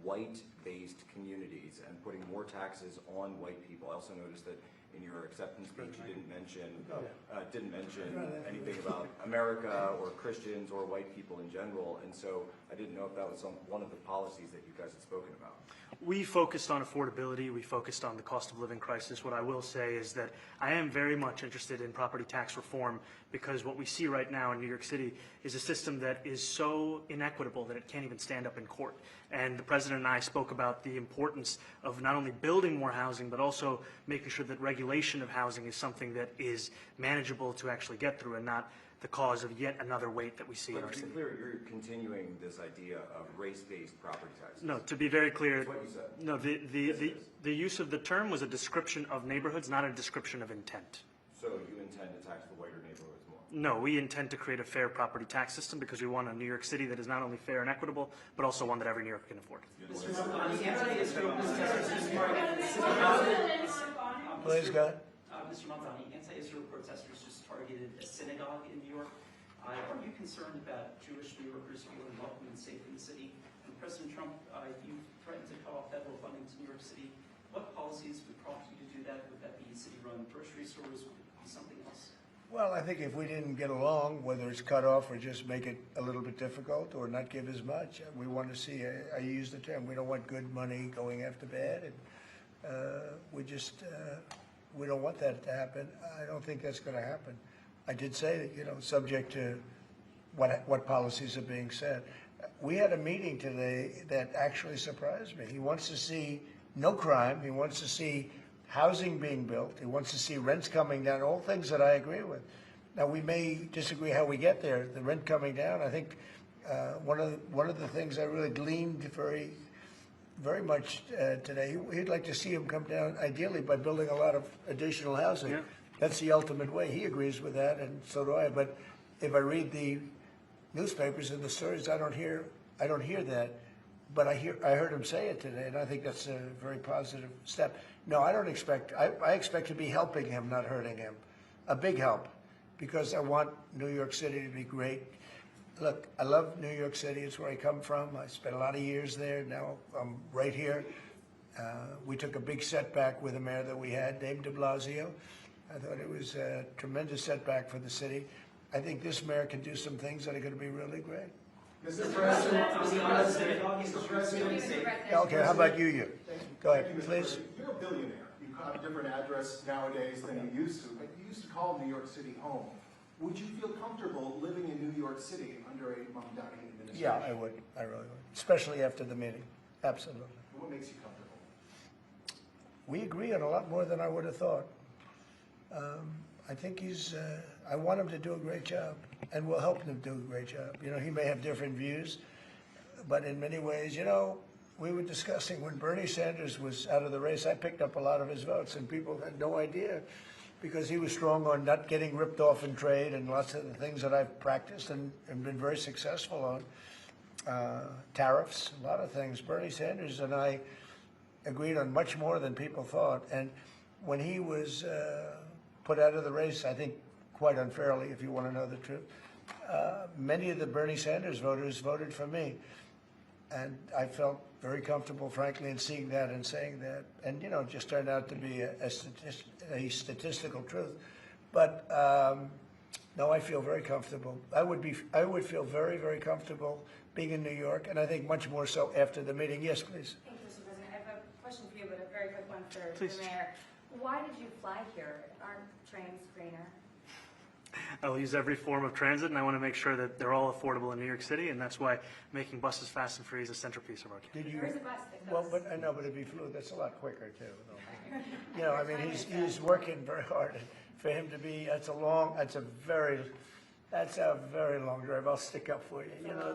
white-based communities and putting more taxes on white people. I also noticed that in your acceptance speech you didn't mention anything about America or Christians or white people in general, and so I didn't know if that was one of the policies that you guys had spoken about. We focused on affordability. We focused on the cost of living crisis. What I will say is that I am very much interested in property tax reform, because what we see right now in New York City is a system that is so inequitable that it can't even stand up in court. And the President and I spoke about the importance of not only building more housing, but also making sure that regulation of housing is something that is manageable to actually get through and not the cause of yet another weight that we see in our city. To be clear, you're continuing this idea of race-based property taxes. No, to be very clear, that's what you said. No, the use of the term was a description of neighborhoods, not a description of intent. So you intend to tax the whiter neighborhoods more? No, we intend to create a fair property tax system because we want a New York City that is not only fair and equitable, but also one that every New Yorker can afford. Please go. Mr. Mamdani, anti-Israel protesters just targeted a synagogue in New York. Are you concerned about Jewish New Yorkers feeling welcome and safe in the city? And President Trump, you threatened to cut off federal funding to New York City. What policies would prompt you to do that? Would that be city-run grocery stores? Would it be something else? Well, I think if we didn't get along, whether it's cut off or just make it a little bit difficult or not give as much, we want to see, I use the term, we don't want good money going after bad. And we don't want that to happen. I don't think that's going to happen. I did say that, subject to what policies are being said. We had a meeting today that actually surprised me. He wants to see no crime. He wants to see housing being built. He wants to see rents coming down, all things that I agree with. Now, we may disagree how we get there. The rent coming down, I think one of the things I really gleaned very much today, he'd like to see him come down, ideally, by building a lot of additional housing. Yeah. That's the ultimate way. He agrees with that, and so do I. But if I read the newspapers and the stories, I don't hear that. But I heard him say it today, and I think that's a very positive step. No, I don't expect. I expect to be helping him, not hurting him. A big help, because I want New York City to be great. Look, I love New York City. It's where I come from. I spent a lot of years there. Now I'm right here. We took a big setback with the mayor that we had, Dave de Blasio. I thought it was a tremendous setback for the city. I think this mayor can do some things that are going to be really great. Mr. President, Mr. President. Okay, how about you? Go ahead, please. You're a billionaire. You have a different address nowadays than you used to, but you used to call New York City home. Would you feel comfortable living in New York City under a Mamdani administration? Yeah, I would. I really would. Especially after the meeting. Absolutely. What makes you comfortable? We agree on a lot more than I would have thought. I think I want him to do a great job, and we'll help him do a great job. He may have different views, but in many ways, we were discussing when Bernie Sanders was out of the race, I picked up a lot of his votes, and people had no idea, because he was strong on not getting ripped off in trade and lots of the things that I've practiced and been very successful on. Tariffs, a lot of things. Bernie Sanders and I agreed on much more than people thought. And when he was put out of the race, I think quite unfairly, if you want to know the truth, many of the Bernie Sanders voters voted for me. And I felt very comfortable, frankly, in seeing that and saying that. And, it just turned out to be a statistical truth. But no, I feel very comfortable. I would feel very, very comfortable being in New York, and I think much more so after the meeting. Yes, please. Thank you, Mr. President. I have a question for you, but a very quick one for Please. the mayor. Why did you fly here? Aren't trains greener? I'll use every form of transit, and I want to make sure that they're all affordable in New York City, and that's why making buses fast and free is a centerpiece of our campaign. There is a bus that goes. Well, but I know, but it'd be fluid. That's a lot quicker too. He's working very hard. For him to be, that's a very long drive. I'll stick up for you.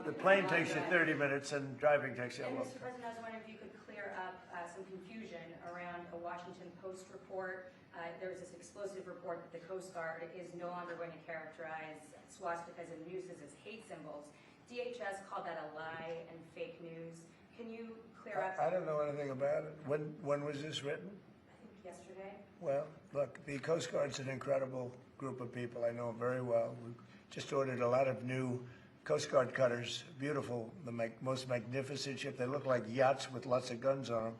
The plane takes you 30 minutes, and driving takes you a And long Mr. time. President, I was wondering if you could clear up some confusion around a Washington Post report. There was this explosive report that the Coast Guard is no longer going to characterize swastikas and nooses as hate symbols. DHS called that a lie and fake news. Can you clear up? I don't know anything about it. When was this written? I think yesterday. Well, look, the Coast Guard's an incredible group of people. I know them very well. We just ordered a lot of new Coast Guard cutters, beautiful, the most magnificent ship. They look like yachts with lots of guns on them.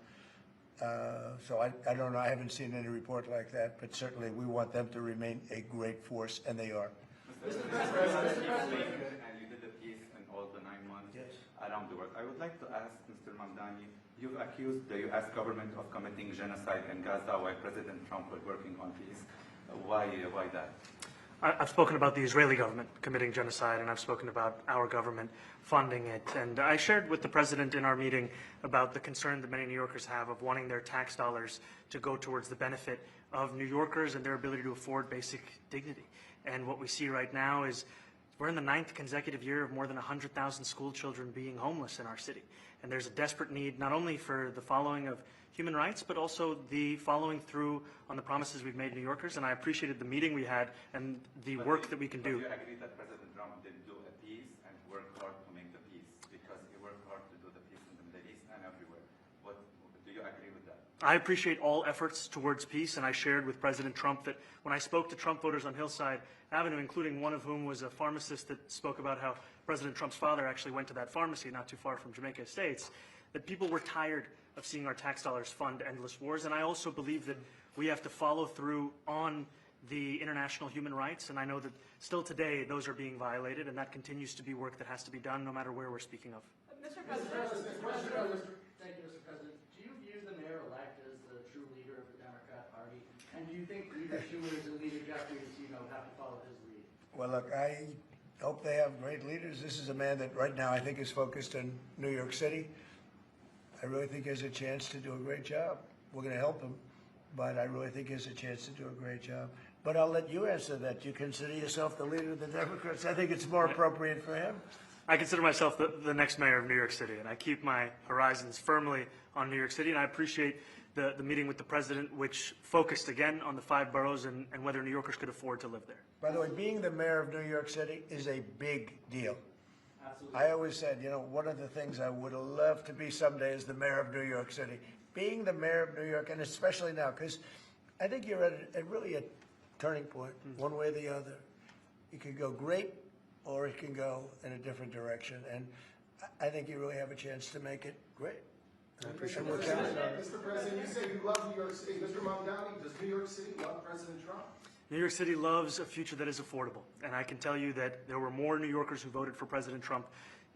So I don't know, I haven't seen any report like that, but certainly we want them to remain a great force, and they are. Mr. President, and you did a piece in all the 9 months around the world. I would like to ask Mr. Mamdani, you've accused the U.S. government of committing genocide in Gaza while President Trump was working on peace. Why that? I've spoken about the Israeli government committing genocide, and I've spoken about our government funding it. And I shared with the president in our meeting about the concern that many New Yorkers have of wanting their tax dollars to go towards the benefit of New Yorkers and their ability to afford basic dignity. And what we see right now is we're in the 9th consecutive year of more than 100,000 school children being homeless in our city. And there's a desperate need not only for the following of human rights, but also the following through on the promises we've made to New Yorkers. And I appreciated the meeting we had and the work that we can do. Do you agree that President Trump did do a peace and worked hard to make the peace? Because he worked hard to do the peace in the Middle East and everywhere. Do you agree with that? I appreciate all efforts towards peace, and I shared with President Trump that when I spoke to Trump voters on Hillside Avenue, including one of whom was a pharmacist that spoke about how President Trump's father actually went to that pharmacy not too far from Jamaica Estates, that people were tired of seeing our tax dollars fund endless wars. And I also believe that we have to follow through on the international human rights, and I know that still today those are being violated, and that continues to be work that has to be done no matter where we're speaking of. Mr. Thank you, President. Mr. President. Do you view the mayor-elect as the true leader of the Democrat Party? And do you think Leader Schumer is a leader Jeffries, have to follow his lead? Well, look, I hope they have great leaders. This is a man that right now I think is focused in New York City. I really think he has a chance to do a great job. We're going to help him, but I really think he has a chance to do a great job. But I'll let you answer that. You consider yourself the leader of the Democrats? I think it's more appropriate for him. I consider myself the next mayor of New York City, and I keep my horizons firmly on New York City, and I appreciate the meeting with the president, which focused again on the 5 boroughs and whether New Yorkers could afford to live there. By the way, being the mayor of New York City is a big deal. Absolutely. I always said, one of the things I would love to be someday is the mayor of New York City. Being the mayor of New York, and especially now, because I think you're at really a turning point, one way or the other. It could go great, or it can go in a different direction. And I think you really have a chance to make it great. I appreciate it. Mr. President, you say you love New York City. Mr. Mamdani, does New York City love President Trump? New York City loves a future that is affordable, and I can tell you that there were more New Yorkers who voted for President Trump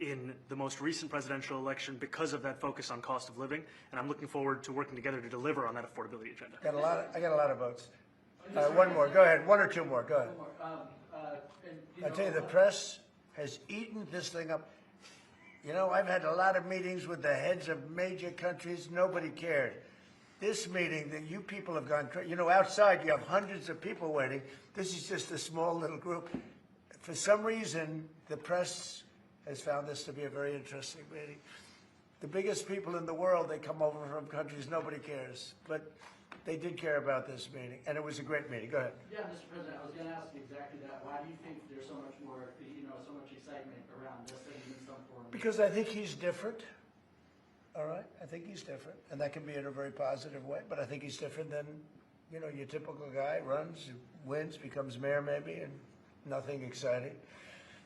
in the most recent presidential election because of that focus on cost of living, and I'm looking forward to working together to deliver on that affordability agenda. I got a lot of votes. One more, go ahead, 1 or 2 more, go ahead. I tell you, the press has eaten this thing up. I've had a lot of meetings with the heads of major countries. Nobody cared. This meeting, that you people have gone crazy. Outside you have hundreds of people waiting. This is just a small little group. For some reason, the press has found this to be a very interesting meeting. The biggest people in the world, they come over from countries nobody cares. But they did care about this meeting, and it was a great meeting. Go ahead. Yeah, Mr. President, I was going to ask you exactly that. Why do you think there's so much more, so much excitement around this than in some form? Because I think he's different. All right, I think he's different, and that can be in a very positive way. But I think he's different than, your typical guy runs, wins, becomes mayor maybe, and nothing exciting.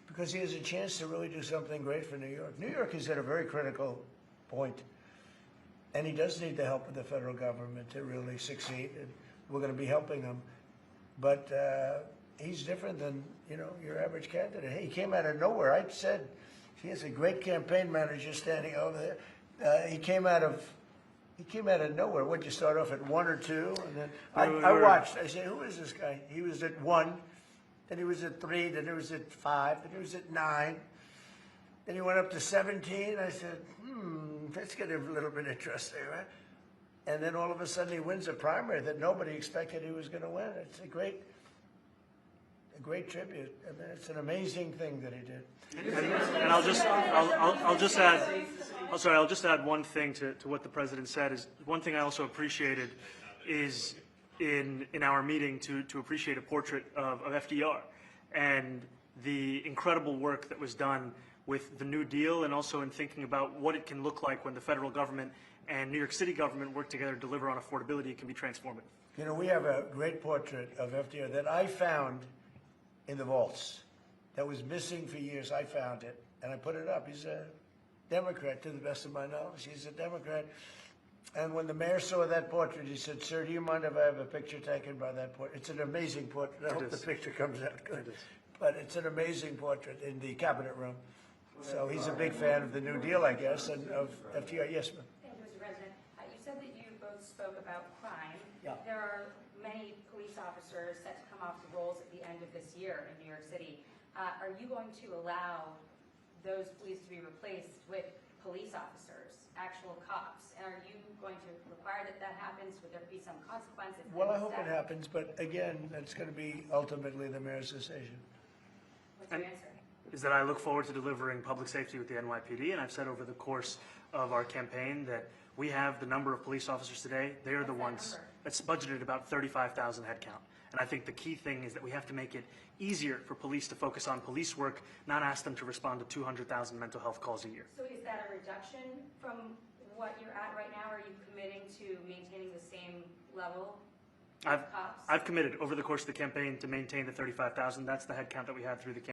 Because he has a chance to really do something great for New York. New York is at a very critical point, and he does need the help of the federal government to really succeed. And we're going to be helping him, but he's different than your average candidate. He came out of nowhere. I said he has a great campaign manager standing over there. He came out of nowhere. What'd you start off at 1 or 2? And then I watched. I said, "Who is this guy?" He was at 1, then he was at 3, then he was at 5, then he was at 9, then he went up to 17. I said, that's getting a little bit interesting, right? And then all of a sudden he wins a primary that nobody expected he was going to win. It's a great tribute. I mean, it's an amazing thing that he did. And I'll just add one thing to what the president said. Is one thing I also appreciated is in our meeting to appreciate a portrait of FDR and the incredible work that was done with the New Deal, and also in thinking about what it can look like when the federal government and New York City government work together to deliver on affordability. It can be transformative. We have a great portrait of FDR that I found in the vaults. that was missing for years. I found it, and I put it up. He's a Democrat, to the best of my knowledge. He's a Democrat. And when the mayor saw that portrait, he said, "Sir, do you mind if I have a picture taken by that portrait?" It's an amazing portrait. I hope the picture comes out good. But it's an amazing portrait in the cabinet room. So he's a big fan of the New Deal, I guess, and of FDR. Yes, ma'am. Thank you, Mr. President. You said that you both spoke about crime. Yeah. There are many police officers set to come off the rolls at the end of this year in New York City. Are you going to allow those police to be replaced with police officers, actual cops? And are you going to require that that happens? Would there be some consequences? Well, I hope it happens, but again, that's going to be ultimately the mayor's decision. What's your answer? Is that I look forward to delivering public safety with the NYPD, and I've said over the course of our campaign that we have the number of police officers today. They are the ones that's budgeted about 35,000 headcount. And I think the key thing is that we have to make it easier for police to focus on police work, not ask them to respond to 200,000 mental health calls a year. So is that a reduction from what you're at right now? Are you committing to maintaining the same level of cops? I've committed over the course of the campaign to maintain the 35,000. That's the headcount that we had through the campaign.